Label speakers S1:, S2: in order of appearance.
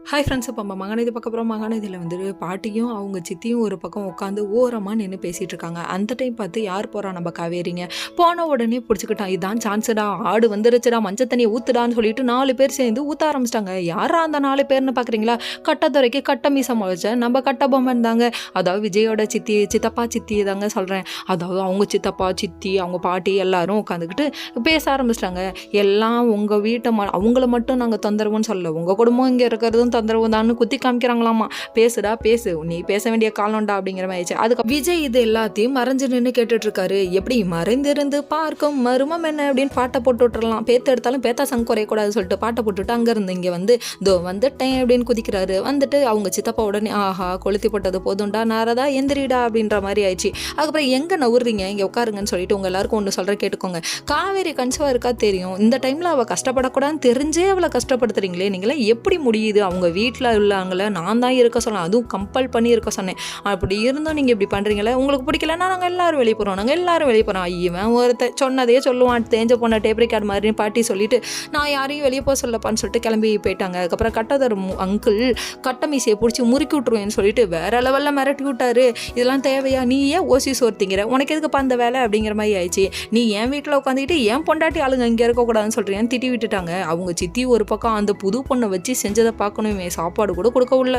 S1: Hi friends. இப்போ நம்ம மகாநதி பார்க்க போகிறோம். மகாநதியில் வந்துட்டு பாட்டியும் அவங்க சித்தியும் ஒரு பக்கம் உட்காந்து ஓரமாக நின்று பேசிகிட்டு இருக்காங்க. அந்த டைம் பார்த்து யார் போகிறா நம்ம காவேரிங்க. போன உடனே பிடிச்சிக்கிட்டான், இதான் சான்ஸுடா, ஆடு வந்துருச்சுடா, மஞ்சள் தண்ணியை ஊற்றுடான்னு சொல்லிட்டு 4 பேர் சேர்ந்து ஊற்ற ஆரம்பிச்சிட்டாங்க. யாரா அந்த 4 பேர்னு பார்க்குறீங்களா? கட்டத்துறைக்கு கட்ட மீசம் வச்ச நம்ம கட்ட பொம்மன் தாங்க. அதாவது விஜயோட சித்தப்பா சித்தி தாங்க சொல்கிறேன். அதாவது அவங்க சித்தப்பா சித்தி அவங்க பாட்டி எல்லாரும் உட்காந்துக்கிட்டு பேச ஆரம்பிச்சிட்டாங்க. எல்லாம் உங்கள் வீட்டை அவங்கள மட்டும் நாங்கள் தொந்தரவுன்னு சொல்லலை, உங்கள் குடும்பம் இங்கே இருக்கிறதும் தொந்தரவு தான் குத்தி காமிக்கிறாங்களாமா. பேசுடா பேசு, நீ பேச வேண்டிய காலம்டா அப்படிங்கிற மாதிரி. அதுக்கு விஜய் இது எல்லாத்தையும் மறைஞ்சு நின்று கேட்டுட்டு இருக்காரு. எப்படி மறைந்திருந்து பார்க்கும் மருமம் என்ன அப்படின்னு பாட்டை போட்டு விட்டுறலாம், பேத்த எடுத்தாலும் பேத்தா சங்க குறையக்கூடாது சொல்லிட்டு பாட்டை போட்டுட்டு அங்கேருந்து இங்கே வந்து தோ வந்துட்டேன் அப்படின்னு குதிக்கிறாரு. வந்துட்டு அவங்க சித்தப்பா உடனே ஆஹா கொளுத்தி போட்டது போதும்டா நாரதா எந்திரிடா அப்படின்ற மாதிரி ஆயிடுச்சு. அதுக்கப்புறம் எங்கே நவுறீங்க, இங்கே உட்காருங்கன்னு சொல்லிட்டு உங்க எல்லாருக்கும் ஒன்று சொல்கிறேன் கேட்டுக்கோங்க. காவேரி கன்சவா இருக்கா தெரியும், இந்த டைமில் அவள் கஷ்டப்படக்கூடாதுன்னு தெரிஞ்சே அவளை கஷ்டப்படுத்துறீங்களே, நீங்களே எப்படி முடியுது? அவங்க வீட்டில் உள்ளவங்கள நான் தான் இருக்க சொன்னேன், அதுவும் கம்பல் பண்ணி இருக்க சொன்னேன். அப்படி இருந்தும் நீங்கள் இப்படி பண்ணுறீங்களே, உங்களுக்கு பிடிக்கலன்னா நாங்கள் எல்லாரும் வெளியே போகிறோம், நாங்கள் எல்லாரும் வெளியே போகிறோம். இவன் ஒருத்தர் சொன்னதையே சொல்லுவான், தேஞ்ச போன டேப் ரெக்கார்டு மாதிரி பாட்டி சொல்லிட்டு நான் யாரையும் வெளியே போக சொல்லப்பான்னு சொல்லிட்டு கிளம்பி போயிட்டாங்க. அதுக்கப்புறம் கட்டதர் அங்கிள் கட்ட மீசையை பிடிச்சி முறுக்கி விட்ருவேன்னு சொல்லிட்டு வேற லெவலில் மிரட்டி விட்டாரு. இதெல்லாம் தேவையா? நீ ஏன் ஓசி சோர்த்திங்கிற, உனக்கு எதுக்கு அந்த வேலை அப்படிங்கிற மாதிரி ஆயிடுச்சு. நீ என் வீட்டில் உட்காந்துக்கிட்டு ஏன் பொண்டாட்டி ஆளுங்க இங்கே இருக்கக்கூடாதுன்னு சொல்கிறேன்னு திட்டி விட்டுட்டாங்க. அவங்க சித்தி ஒரு பக்கம் அந்த புது பொண்ணை வச்சு செஞ்சதை பார்க்கணுமே, சாப்பாடு கூட கொடுக்க உள்ள